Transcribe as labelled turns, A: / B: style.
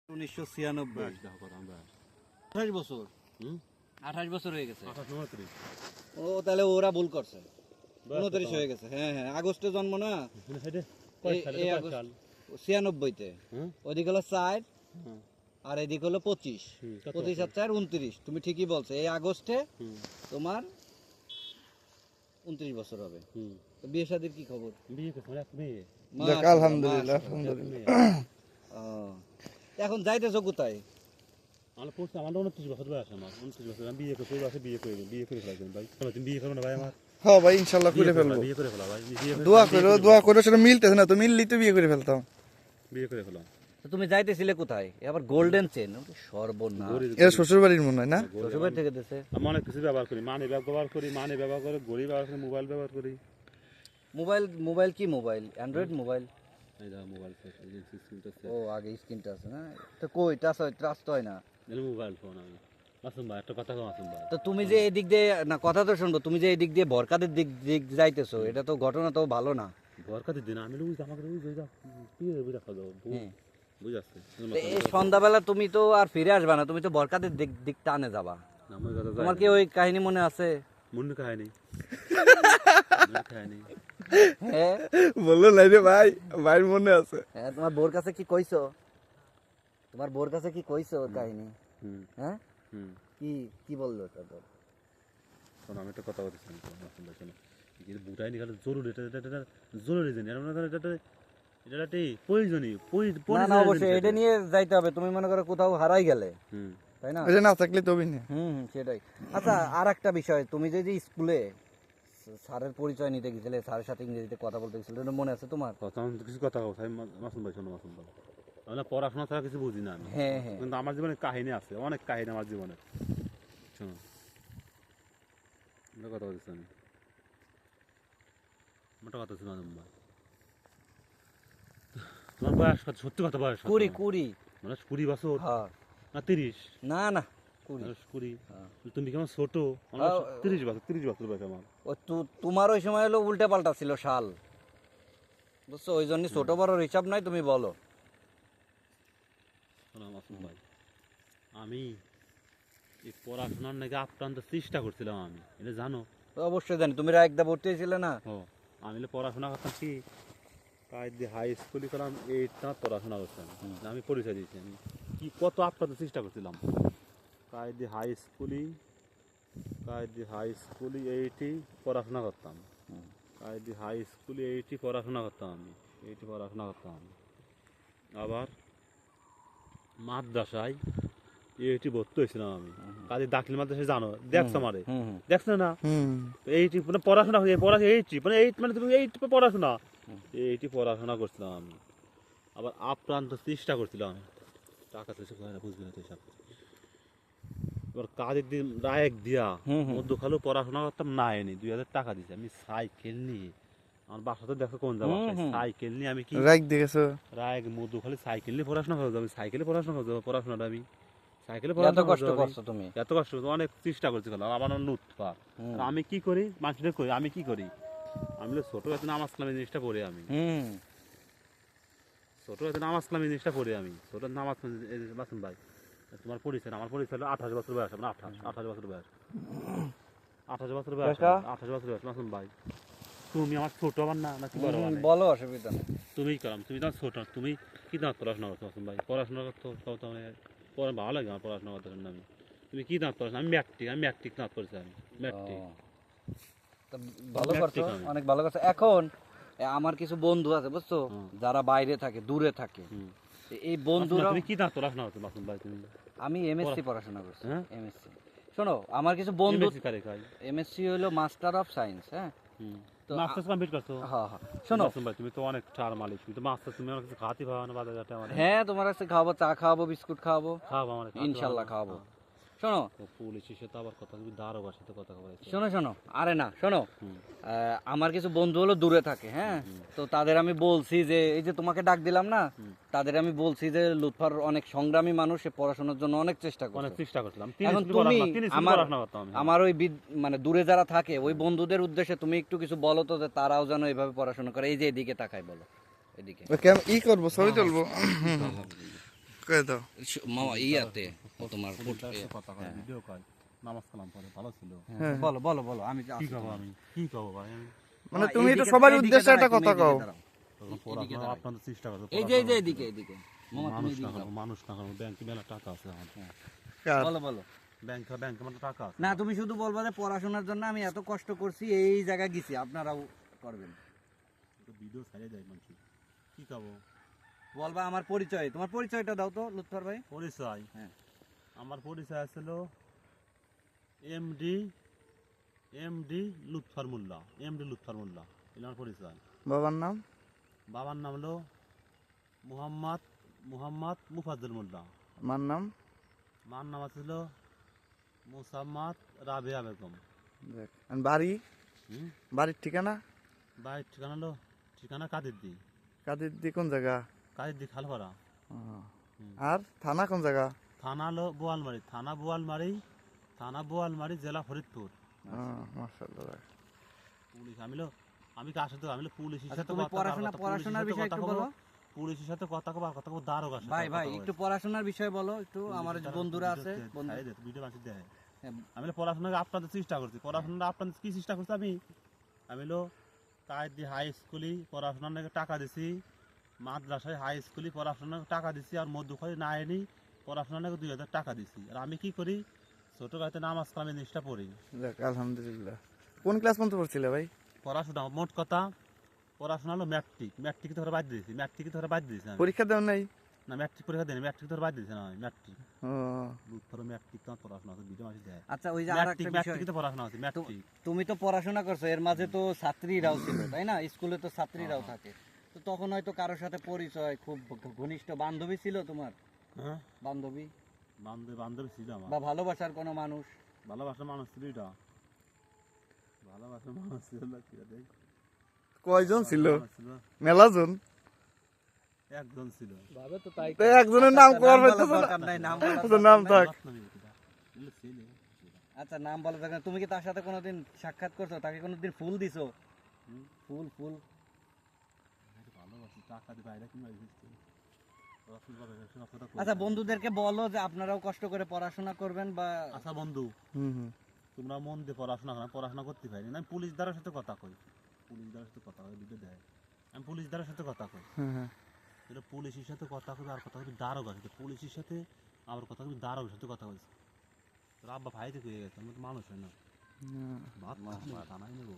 A: 1996 28 বছর 28 বছর হয়ে গেছে। ও তাহলে ওরা ভুল করছে, 29 হয়ে গেছে। হ্যাঁ হ্যাঁ, আগস্টে জন্ম না, 96-তে। ওইদিক হলো 4 আর এদিক হলো 25, 25 আর 4 29। তুমি ঠিকই বলছো, এই আগস্টে তোমার 29 বছর হবে। তো বিয়ে শাদীর কি খবর?
B: আলহামদুলিল্লাহ।
A: এখন যাইতেছো কোথায়?
C: আমার 29 বছর বয়স, আমার 29 বছর। আমি বিয়ে করে ফেলাইছেন ভাই। তুমি বিয়ে করো না ভাই আমার?
B: হ্যাঁ ভাই, ইনশাআল্লাহ করে ফেলবো।
C: বিয়ে করে ফেলা ভাই,
B: দোয়া করো সেটা মিলতেছে না, তো মিললেই তো বিয়ে করে ফেলতাম।
C: বিয়ে করে ফেলা।
A: তো তুমি যাইতেছিলে কোথায়? আবার গোল্ডেন চেন, সর্বনাশ।
B: এর শ্বশুর বাড়ির মনে হয় না?
A: শ্বশুর বাড়ি থেকে দিছে।
C: আমি অনেক কিছু ব্যবহার করি, মানি ব্যবহার করি, ঘড়ি ব্যবহার করি, মোবাইল ব্যবহার করি।
A: মোবাইল কি মোবাইল? Android mobile?
C: এই দা মোবাইল ফোন, এই যে স্ক্রিনটা আছে।
A: ও আগে স্ক্রিনটা আছে না? তো কই টাচ তো হয় না।
C: এই মোবাইল ফোন। আমি মাসুম ভাই একটা কথা কম, মাসুম ভাই।
A: তো তুমি যে এই দিক দিয়ে না, কথা তো শুনবো, তুমি যে এই দিক দিয়ে বরকাদের দিক যাইতেছো, এটা তো ঘটনা তো ভালো না।
C: বরকাতের দিন আমি লুজ আমাকে লুজ হয়ে যা কি বুঝা খাওয়া বুঝাচ্ছে।
A: এই সন্ধ্যাবেলা তুমি তো আর ফিরে আসবা না, তুমি তো বরকাদের দিক টানে যাবা। তোমার কি ওই কাহিনী মনে আছে?
C: মনে কাহিনী
A: হ্যাঁ
B: বললো নাই রে ভাই, ভাইয়ের মনে আছে।
A: হ্যাঁ, তোমার বোর কাছে কি কইছো? তোমার বোর কাছে কি কইছো ওর কাহিনী? হ্যাঁ কি বললো তারপর?
C: আমি একটা কথা বলতেছি, মাসুম ভাই শোনো, বুটাই নিকালে জরুরি, এটা জরুরি জিনিস, এটা প্রয়োজনীয়।
A: না না, অবশ্যই এটা নিয়ে যাইতে হবে। তুমি মনে করো কোথাও হারাই গেলে, তাই না?
B: এটা না থাকলে তো না।
A: সেটাই। আচ্ছা, আর একটা বিষয়, তুমি যে স্কুলে স্যারের পরিচয় নিতে গেছিলে, স্যারের সাথে ইংরেজিতে কথা বলতে গেছিলে, এটা মনে আছে তোমার?
C: কিছু কথা মাসুম ভাই শোনো, মাসুম ভাই আমি পড়াশোনা ছাড়া কিছু বুঝি না।
A: হ্যাঁ হ্যাঁ,
C: কিন্তু আমার জীবনে কাহিনী আছে, অনেক কাহিনী আমার জীবনে। শোনো, কথা বলছি আমি, মোটা কথা ছিল মাসুম ভাই। তোমার বয়স কত? সত্যি কথা, বয়স
A: 20
C: মানে 20 বছর না 30?
A: না না,
C: 20। তুমি কেমন ছোট? 30 বছর বয়স আমার।
A: তোমার ওই সময় হলো উল্টে পাল্টা ছিল সাল, বুঝছো? ওই জন্য ছোট বড় হিসাব নাই, তুমি বলো।
C: মাসুম ভাই, আমি এই পড়াশোনার নাকি আপ্রান্ত চেষ্টা করছিলাম, আমি এটা জানো?
A: অবশ্যই জানি, তুমি একদা ভর্তি হয়েছিলে না?
C: আমি পড়াশোনা করতাম কি, প্রায় হাই স্কুলে করলাম, 8 পড়াশোনা করতাম। আমি পরিচয় দিয়েছি আমি কি কত আপ্রান্ত চেষ্টা করছিলাম। প্রায় হাই স্কুলে 8 পড়াশোনা করতাম। প্রায় হাই স্কুলে 8 পড়াশোনা করতাম আমি, 8 পড়াশোনা করতাম আমি। আবার মাদ্রাসায় 8 ভর্তি হয়েছিলাম আমি। কাজে দাখিল মাদ্রাসায়, জানো? দেখছো আমারে? দেখছো না? 8 মানে পড়াশোনা হয়ে 8 মানে 8 মানে তুমি 8 পড়াশোনা, 8 পড়াশোনা করছিলাম আমি। আবার আপ্রান্ত চেষ্টা করছিলাম, টাকা তো বুঝবে না তো সব। এবার কাজের দিন রায়েক দিয়া মধ্য খালো পড়াশোনা করতাম, না এনে 2000 টাকা দিয়েছি আমি সাইকেল নিয়ে। আমার বাসাতে দেখো কোন যাবো, সাইকেল নিয়ে আমি কি রায়েক মধ্য খালি সাইকেল নিয়ে পড়াশোনা করতে যাবো। সাইকেলে পড়াশোনা করতে যাবো, পড়াশোনাটা আমি সাইকেলে
A: এত কষ্ট করছো তুমি?
C: এত কষ্ট, অনেক চেষ্টা করছি। আমার নুৎপা আমি কি করি, মানুষটা করি, আমি কি করি, আমি ছোট হাতে নামাজ কালামী জিনিসটা পড়ি আমি। ছোট হাতে নামাজ কালামী জিনিসটা পড়ি আমি। ছোট নামাজ মাসুম ভাই, তোমার পরিচয়, আমার পরিচয় হলো 28 বছর বয়স। আমার 28 বছর বয়স, 28 বছর বয়স, 28 বছর বয়স মাসুম ভাই। তুমি আমার ছোট আমার না নাকি বড়?
A: বলো, অসুবিধা নেই।
C: তুমি করাম, তুমি তোমার ছোট, তুমি কি দাঁত পড়াশোনা করছো মাসুম ভাই? পড়াশোনা করতে পড়া ভালো লাগে আমার পড়াশোনা করতে। আমি তুমি কি দাঁত পড়াশোনা? আমি ম্যাট্রিক দাঁত পড়েছি আমি, ম্যাট্রিক।
A: ভালো করছো, অনেক ভালো করছো। এখন আমার কিছু বন্ধু আছে, বুঝছো, যারা বাইরে থাকে, দূরে থাকে, এই বন্ধুরা।
C: তুমি কি দাঁত পড়াশোনা করছো মাসুম ভাই? তুমি?
A: আমি এমএসসি পড়াশোনা করছি। এমএসসি। শোনো, আমার কিছু বন্ধু, এমএসসি হলো মাস্টার অফ সায়েন্স। হ্যাঁ,
C: মাস্টার্স কমপ্লিট করছো?
A: হ্যাঁ হ্যাঁ। শোনো
C: মাসুম ভাই, তুমি তো অনেক টার মালিক, তুমি তো মাস্টার, তুমি আমার কাছে খাওয়াতে পারো না বাজার ঘাটে আমার?
A: হ্যাঁ, তোমার কাছে খাওয়াবো, চা খাওয়াবো, বিস্কুট খাওয়াবো,
C: খাওয়াবো আমার,
A: ইনশাল্লাহ খাওয়াবো। শোনো,
C: পুলিশের সাথে আবার কথা, তুমি দারোগার সাথে কথা বলেছো?
A: শোনো, আরে না, শোনো, আমার কিছু বন্ধু হলো দূরে থাকে। হ্যাঁ, তো তাদের আমি বলছি যে, এই যে তোমাকে ডাক দিলাম না, তাদের আমি বলছি যে লুৎফার অনেক সংগ্রামী মানুষ, সে পড়াশোনার জন্য অনেক চেষ্টা করছিলাম। এখন তুমি আমার ওই মানে দূরে যারা থাকে ওই বন্ধুদের উদ্দেশ্যে তুমি একটু কিছু বলো তো, যে তারাও যেন এইভাবে পড়াশোনা করে। এই যে এদিকে তাকাই, বলো এদিকে।
B: ই করবো, ছবি তুলবো। করে দাও।
A: মামা ইয়াতে তোমার
C: কথা কয় ভিডিও কয় নামাজ কালাম পড়ে ভালো ছিল।
A: বলো বলো বলো আমি
C: কি কব আমি কি কব ভাই আমি
B: মানে তুমি তো সবার উদ্দেশ্যে একটা কথা কও।
C: তখন পড়াশোনা আপনাদের চেষ্টা করো
A: এই যে এদিকে এদিকে মামা তুমি এদিকে দাও।
C: মানুষ না কারণ ব্যাংকে মেলা টাকা আছে আমার
B: কার?
A: বলো বলো
C: ব্যাংকে মানে টাকা আছে
A: না তুমি শুধু বলবা যে পড়াশোনার জন্য আমি এত কষ্ট করছি এই জায়গায় গেছি আপনারাও করবেন
C: তো ভিডিও ছাড়ে দেয় মানুষ কি কব
A: বলবা আমার পরিচয় তোমার পরিচয়টা দাও তো লুৎফর ভাই
C: পরিচয়
A: হ্যাঁ
C: আমার পরিচয় ছিল এমডি লুৎফর মোল্লা এটা আমার পরিচয়।
B: বাবার নাম?
C: বাবার নাম হলো মুহাম্মদ মুফাজ্জল মোল্লা।
B: মার নাম?
C: মার নাম ছিল মুসাম্মাদ রাবেয়া বেগম।
B: দেখ আর বাড়ি?
C: হুম?
B: বাড়ির ঠিকানা?
C: বাড়ির ঠিকানা কাদিরদি
B: কাদের দি কোন জায়গা?
C: খালপাড়া।
B: ও। আর থানা কোন জায়গা?
C: থানা হলো বোয়ালমারি জেলা ফরিদপুর।
B: মাশাআল্লাহ।
C: পুলিশ আমি কার সাথে আমি পুলিশের সাথে
A: তুমি পড়াশোনার বিষয় একটু বলো
C: পুলিশের সাথে কথা কব দারোগা
A: ভাই একটু পড়াশোনার বিষয় বলো একটু আমার যে বন্ধুরা আছে
C: ভিডিও বাঁচি দেয় আমি পড়াশোনা আপনাদের চেষ্টা করছি পড়াশোনা আপনাদের কি চেষ্টা করছি আমি কায়দি হাই স্কুলে পড়াশোনার নাকি টাকা দিছি মাদ্রাসায় হাই স্কুলে পড়াশোনার টাকা দিছি আর মধ্যখানে না এনি পড়াশোনার নাকি 2000 টাকা দিছি আর আমি কি করি ছোট গাইতে নামাজ কালামে জিনিসটা পড়ি।
B: দেখ আলহামদুলিল্লাহ। কোন ক্লাস পর্যন্ত পড়ছিলে ভাই?
C: পড়াশোনা মোট কথা পড়াশোনা হলো ম্যাট্রিক ধরে বাদ দিয়েছি
B: পরীক্ষা দাও নাই?
C: না ম্যাট্রিক পরীক্ষা দেয়নি ম্যাট্রিক ধরে বাদ দিয়েছি না ম্যাট্রিক
B: ও
C: ম্যাট্রিক তো পড়াশোনা আছে ভিডিও মাসে দেয়
A: আচ্ছা ওই যে আরেকটা বিষয়
C: ম্যাট্রিক তো পড়াশোনা আছে ম্যাট্রিক
A: তুমি তো পড়াশোনা করছো এর মাঝে তো ছাত্রীরাও ছিল তাই না স্কুলে তো ছাত্রীরাও থাকে তো তখন হয়তো কারোর সাথে পরিচয় খুব ঘনিষ্ঠ বান্ধবী ছিল তোমার
C: হ্যাঁ
A: বান্ধবী
C: বান্ধবী ছিল আমার
A: বা ভালোবাসার কোনো মানুষ
C: ভালোবাসার মানুষ ছিল এটা ভালোবাসার মানুষ ছিল না কি দেখ
B: কয়জন ছিল? মেলাজন?
C: একজন ছিল
B: তো একজনের নাম কর
A: দরকার নাই নাম বলার
B: তো নাম থাক।
A: আচ্ছা নাম বলা দরকার নাই। তুমি কি তার সাথে কোনোদিন সাক্ষাৎ করছো তাকে কোনোদিন ফুল দিছো ফুল
C: ভালোবাসি টাকা দিয়ে বাইরে কিনে
A: আচ্ছা বন্ধুদেরকে বলো যে আপনারাও কষ্ট করে পড়াশোনা করবেন বা
C: আচ্ছা বন্ধু তোমরা মন দিয়ে পড়াশোনা করতে পারি না আমি পুলিশ দ্বারার সাথে কথা কই ভিডিও দেয় আমি পুলিশ দ্বারার সাথে কথা কই এটা পুলিশের সাথে কথা কই আর কথা কই দারোগার সাথে পুলিশের সাথে আমার কথা কই দারোগার সাথে কথা কইছি তোর আব্বা ভাই থেকে হয়ে গেছে আমি তো মানুষ হয় না ভাত থানায় নেবো